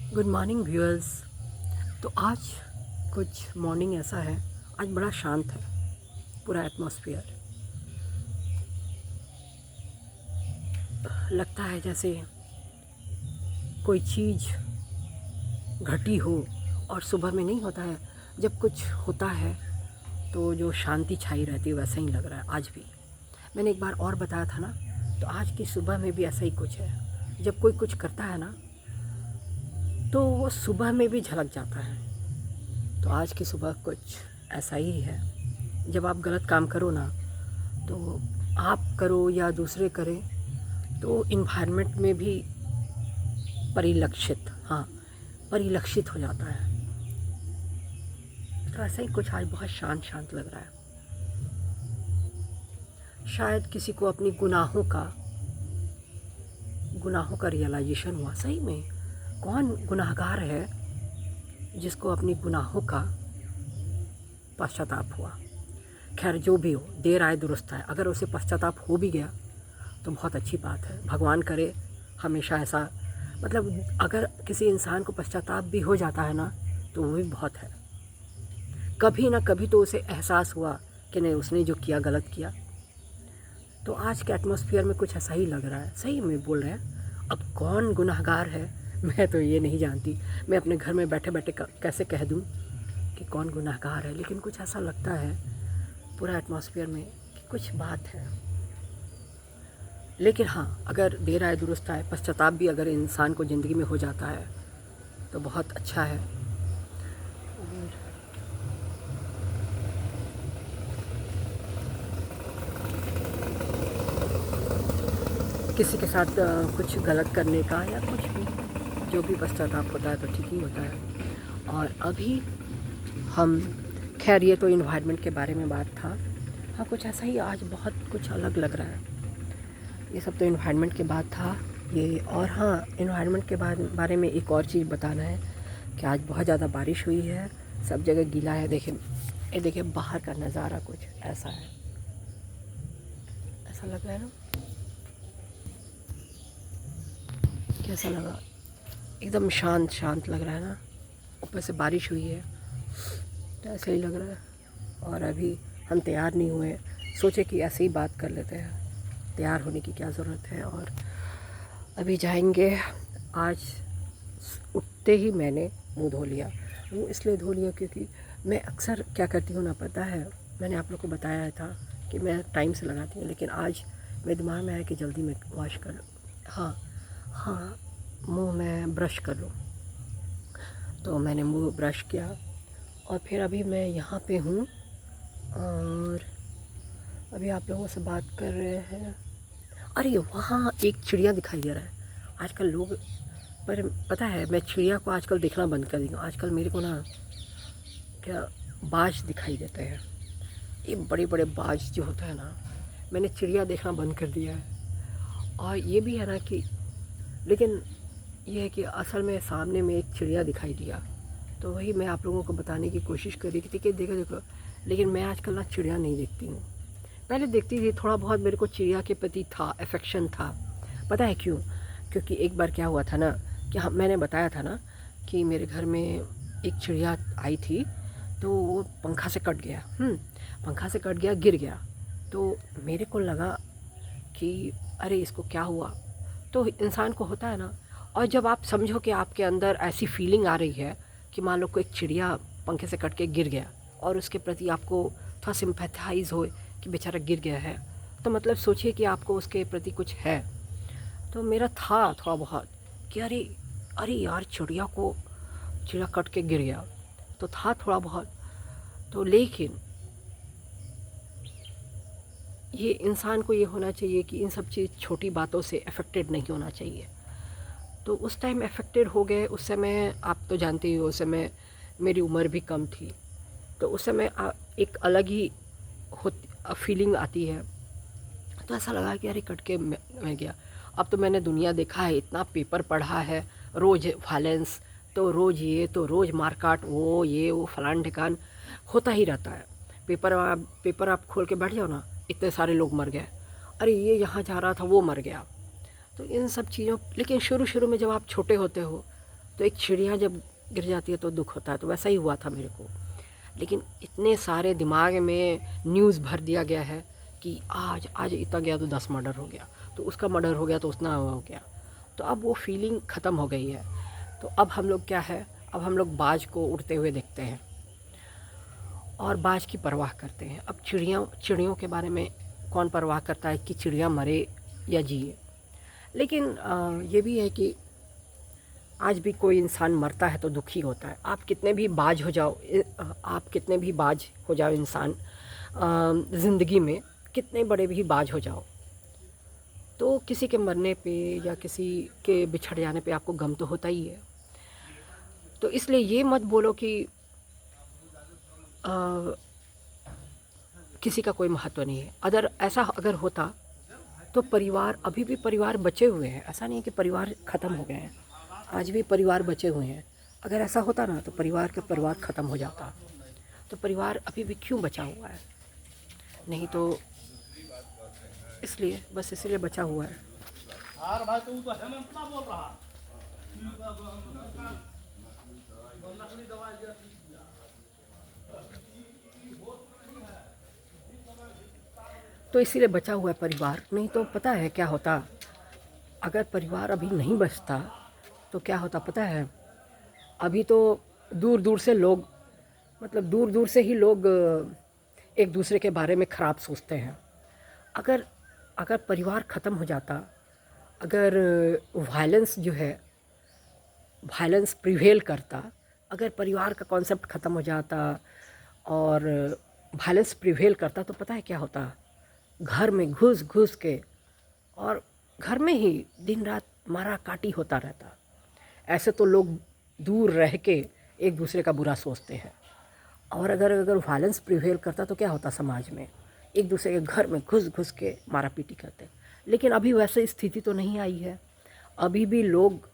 Good morning viewers. तो आज कुछ मॉर्निंग ऐसा है, आज बड़ा शांत है पूरा एटमॉस्फेयर। लगता है जैसे कोई चीज़ घटी हो। और सुबह में नहीं होता है, जब कुछ होता है तो जो शांति छाई रहती है, वैसा ही लग रहा है आज भी। मैंने एक बार और बताया था ना, तो आज की सुबह में भी ऐसा ही कुछ है। जब कोई कुछ करता है ना, तो वो सुबह में भी झलक जाता है। तो आज की सुबह कुछ ऐसा ही है। जब आप गलत काम करो ना, तो आप करो या दूसरे करें, तो इन्वायरमेंट में भी परिलक्षित हो जाता है। तो ऐसा ही कुछ आज बहुत शांत शांत लग रहा है। शायद किसी को अपनी गुनाहों का रियलाइजेशन हुआ। सही में कौन गुनाहगार है जिसको अपनी गुनाहों का पश्चाताप हुआ। खैर, जो भी हो, देर आए दुरुस्त आए। अगर उसे पश्चाताप हो भी गया तो बहुत अच्छी बात है। भगवान करे हमेशा ऐसा, मतलब अगर किसी इंसान को पश्चाताप भी हो जाता है ना, तो वो भी बहुत है। कभी ना कभी तो उसे एहसास हुआ कि नहीं, उसने जो किया गलत किया। तो आज के एटमॉस्फेयर में कुछ ऐसा ही लग रहा है। सही में बोल रहे हैं। अब कौन गुनाहगार है मैं तो ये नहीं जानती। मैं अपने घर में बैठे बैठे कैसे कह दूँ कि कौन गुनाहगार है, लेकिन कुछ ऐसा लगता है पूरा एटमॉस्फेयर में कि कुछ बात है। लेकिन हाँ, अगर देर आए दुरुस्त आए, पश्चाताप भी अगर इंसान को ज़िंदगी में हो जाता है तो बहुत अच्छा है। किसी के साथ कुछ गलत करने का या कुछ भी, जो भी पश्चाताप होता है तो ठीक ही होता है। और अभी हम, खैर ये तो इन्वायरमेंट के बारे में बात था। हाँ, कुछ ऐसा ही आज बहुत कुछ अलग लग रहा है। ये सब तो इन्वायरमेंट के बाद था ये। और हाँ, इन्वायरमेंट के बारे में एक और चीज़ बताना है कि आज बहुत ज़्यादा बारिश हुई है, सब जगह गीला है। ये देखिए बाहर का नज़ारा कुछ ऐसा है। ऐसा लग रहा है ना, कैसा लगा? एकदम शांत शांत लग रहा है ना। ऊपर से बारिश हुई है तो ऐसा ही लग रहा है। और अभी हम तैयार नहीं हुए, सोचे कि ऐसे ही बात कर लेते हैं। तैयार होने की क्या ज़रूरत है। और अभी जाएंगे। आज उठते ही मैंने मुंह धो लिया। मुंह इसलिए धो लिया क्योंकि मैं अक्सर क्या करती हूँ ना, पता है, मैंने आप लोग को बताया था कि मैं टाइम से लगाती हूँ, लेकिन आज मेरे दिमाग में आया कि जल्दी में वॉश कर लूँ। हाँ, मुंह में ब्रश कर लूँ। तो मैंने मुंह ब्रश किया और फिर अभी मैं यहाँ पे हूँ और अभी आप लोगों से बात कर रहे हैं। अरे वहाँ एक चिड़िया दिखाई दे रहा है। आजकल लोग, पर पता है, मैं चिड़िया को आजकल देखना बंद कर दी हूँ। आजकल मेरे को ना क्या बाज दिखाई देते हैं, ये बड़े बड़े बाज जो होता है ना, मैंने चिड़िया देखना बंद कर दिया है। और ये भी है ना कि, लेकिन ये है कि असल में सामने में एक चिड़िया दिखाई दिया, तो वही मैं आप लोगों को बताने की कोशिश कर रही थी कि देखो। लेकिन मैं आजकल ना चिड़िया नहीं देखती हूँ। पहले देखती थी, थोड़ा बहुत मेरे को चिड़िया के प्रति था, अफेक्शन था। पता है क्यों? क्योंकि एक बार क्या हुआ था ना कि मैंने बताया था ना कि मेरे घर में एक चिड़िया आई थी, तो वो पंखा से कट गया। पंखा से कट गया, गिर गया। तो मेरे को लगा कि अरे इसको क्या हुआ। तो इंसान को होता है ना। और जब आप समझो कि आपके अंदर ऐसी फीलिंग आ रही है कि मान लो कोई चिड़िया पंखे से कट के गिर गया और उसके प्रति आपको थोड़ा सिंपैथाइज़ हो कि बेचारा गिर गया है, तो मतलब सोचिए कि आपको उसके प्रति कुछ है। तो मेरा था थोड़ा बहुत कि अरे यार, चिड़िया कट के गिर गया, तो था थोड़ा बहुत। तो लेकिन ये इंसान को ये होना चाहिए कि इन सब चीज़, छोटी बातों से अफेक्टेड नहीं होना चाहिए। तो उस टाइम अफेक्टेड हो गए। उस समय आप तो जानते ही हो, उस समय मेरी उम्र भी कम थी, तो उस समय एक अलग ही फीलिंग आती है। तो ऐसा लगा कि अरे कट के मैं गया। अब तो मैंने दुनिया देखा है, इतना पेपर पढ़ा है, रोज़ वायलेंस, तो रोज़ ये, तो रोज़ मारकाट, वो फलान ठिकान होता ही रहता है। पेपर आप खोल के बैठ जाओ ना, इतने सारे लोग मर गए, अरे ये यहाँ जा रहा था वो मर गया। तो इन सब चीज़ों, लेकिन शुरू शुरू में जब आप छोटे होते हो तो एक चिड़िया जब गिर जाती है तो दुख होता है, तो वैसा ही हुआ था मेरे को। लेकिन इतने सारे दिमाग में न्यूज़ भर दिया गया है कि आज आज इतना गया तो 10 मर्डर हो गया, तो उसका मर्डर हो गया तो उतना हो गया। तो अब वो फीलिंग ख़त्म हो गई है। तो अब हम लोग क्या है, अब हम लोग बाज को उड़ते हुए देखते हैं और बाज की परवाह करते हैं। अब चिड़ियों के बारे में कौन परवाह करता है कि चिड़िया मरे या जिए। लेकिन ये भी है कि आज भी कोई इंसान मरता है तो दुखी होता है। आप कितने भी बाज हो जाओ, आप कितने भी बाज हो जाओ इंसान, ज़िंदगी में कितने बड़े भी बाज हो जाओ, तो किसी के मरने पे या किसी के बिछड़ जाने पे आपको गम तो होता ही है। तो इसलिए ये मत बोलो कि किसी का कोई महत्व नहीं है। अगर होता तो परिवार, अभी भी परिवार बचे हुए हैं, ऐसा नहीं है कि परिवार ख़त्म हो गए हैं, आज भी परिवार बचे हुए हैं। अगर ऐसा होता ना तो परिवार ख़त्म हो जाता। तो परिवार अभी भी क्यों बचा हुआ है? नहीं तो इसलिए, बस इसलिए बचा हुआ है। यार भाई तू तो हेमंत ना बोल रहा। तो इसीलिए बचा हुआ है परिवार, नहीं तो पता है क्या होता? अगर परिवार अभी नहीं बचता तो क्या होता पता है? अभी तो दूर दूर से लोग, मतलब दूर दूर से ही लोग एक दूसरे के बारे में ख़राब सोचते हैं। अगर अगर परिवार ख़त्म हो जाता, अगर वायलेंस जो है, वायलेंस प्रिवेल करता, अगर परिवार का कॉन्सेप्ट ख़त्म हो जाता और वायलेंस प्रिवेल करता, तो पता है क्या होता? घर में घुस घुस के और घर में ही दिन रात मारा काटी होता रहता। ऐसे तो लोग दूर रह के एक दूसरे का बुरा सोचते हैं। और अगर वायलेंस प्रिवेल करता तो क्या होता? समाज में एक दूसरे के घर में घुस घुस के मारा पीटी करते। लेकिन अभी वैसे स्थिति तो नहीं आई है। अभी भी लोग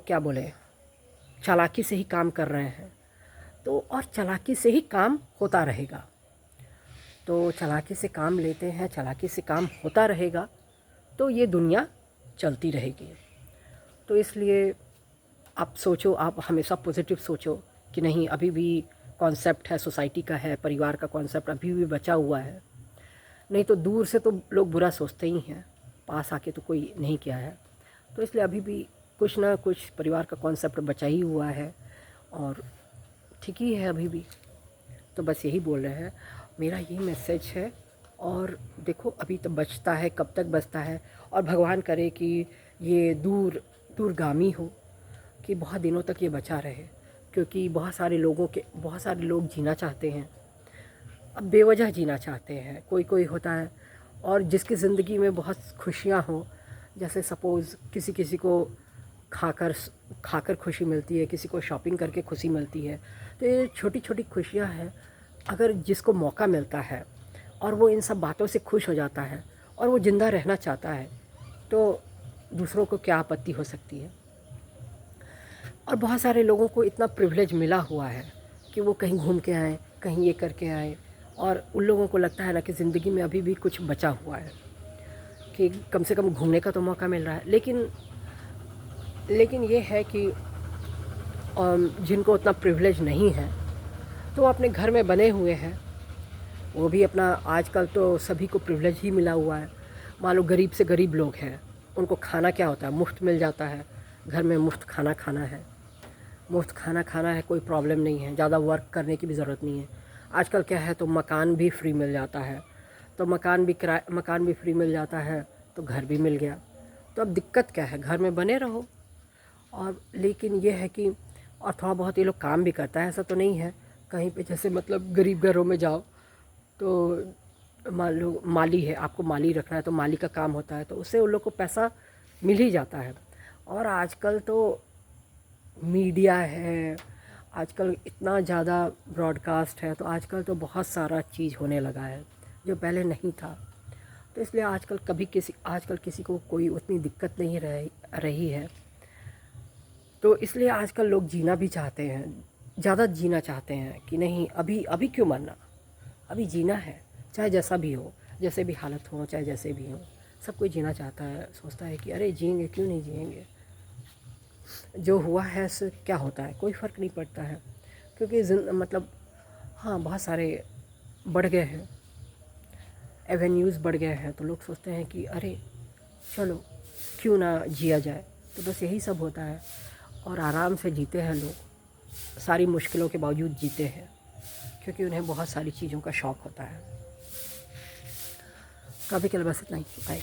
क्या बोले, चालाकी से ही काम कर रहे हैं। तो और चालाकी से ही काम होता रहेगा। तो चालाकी से काम लेते हैं, चालाकी से काम होता रहेगा, तो ये दुनिया चलती रहेगी। तो इसलिए आप सोचो, आप हमेशा पॉजिटिव सोचो कि नहीं, अभी भी कॉन्सेप्ट है, सोसाइटी का है, परिवार का कॉन्सेप्ट अभी भी बचा हुआ है। नहीं तो दूर से तो लोग बुरा सोचते ही हैं, पास आके तो कोई नहीं किया है। तो इसलिए अभी भी कुछ ना कुछ परिवार का कॉन्सेप्ट बचा ही हुआ है और ठीक ही है अभी भी। तो बस यही बोल रहे हैं, मेरा यही मैसेज है। और देखो अभी तो बचता है, कब तक बचता है, और भगवान करे कि ये दूरगामी हो, कि बहुत दिनों तक ये बचा रहे, क्योंकि बहुत सारे लोग जीना चाहते हैं, अब बेवजह जीना चाहते हैं। कोई होता है और जिसकी ज़िंदगी में बहुत खुशियाँ हों, जैसे सपोज़ किसी को खाकर खुशी मिलती है, किसी को शॉपिंग करके खुशी मिलती है। तो ये छोटी छोटी खुशियाँ हैं, अगर जिसको मौका मिलता है और वो इन सब बातों से खुश हो जाता है और वो ज़िंदा रहना चाहता है, तो दूसरों को क्या आपत्ति हो सकती है? और बहुत सारे लोगों को इतना प्रिविलेज मिला हुआ है कि वो कहीं घूम के आएँ, कहीं ये करके आएँ, और उन लोगों को लगता है ना कि ज़िंदगी में अभी भी कुछ बचा हुआ है, कि कम से कम घूमने का तो मौका मिल रहा है। लेकिन ये है कि जिनको उतना प्रिविलेज नहीं है तो वो अपने घर में बने हुए हैं, वो भी अपना, आजकल तो सभी को प्रिविलेज ही मिला हुआ है। मान लो गरीब से गरीब लोग हैं, उनको खाना क्या होता है, मुफ्त मिल जाता है। घर में मुफ्त खाना खाना है, कोई प्रॉब्लम नहीं है, ज़्यादा वर्क करने की भी ज़रूरत नहीं है। आजकल क्या है, तो मकान भी फ्री मिल जाता है, तो मकान भी फ्री मिल जाता है, तो घर भी मिल गया। तो अब दिक्कत क्या है? घर में बने रहो। और लेकिन ये है कि और थोड़ा बहुत ये लोग काम भी करता है, ऐसा तो नहीं है। कहीं पे जैसे मतलब गरीब घरों में जाओ तो मान लो माली है, आपको माली रखना है, तो माली का काम होता है, तो उससे उन लोग को पैसा मिल ही जाता है। और आजकल तो मीडिया है, आजकल इतना ज़्यादा ब्रॉडकास्ट है, तो आजकल तो बहुत सारा चीज़ होने लगा है जो पहले नहीं था। तो इसलिए आजकल किसी को कोई उतनी दिक्कत नहीं रही है। तो इसलिए आजकल लोग जीना भी चाहते हैं, ज़्यादा जीना चाहते हैं कि नहीं, अभी क्यों मरना, अभी जीना है, चाहे जैसा भी हो, जैसे भी हालत हो, चाहे जैसे भी हो, सब कोई जीना चाहता है, सोचता है कि अरे जिएंगे, क्यों नहीं जिएंगे। जो हुआ है उससे क्या होता है, कोई फ़र्क नहीं पड़ता है, क्योंकि मतलब हाँ बहुत सारे बढ़ गए हैं, एवेन्यूज़ बढ़ गए हैं, तो लोग सोचते हैं कि अरे चलो क्यों ना जिया जाए। तो बस यही सब होता है, और आराम से जीते हैं लोग, सारी मुश्किलों के बावजूद जीते हैं, क्योंकि उन्हें बहुत सारी चीज़ों का शौक़ होता है। तो अभी के लिए बस इतना ही, बाय।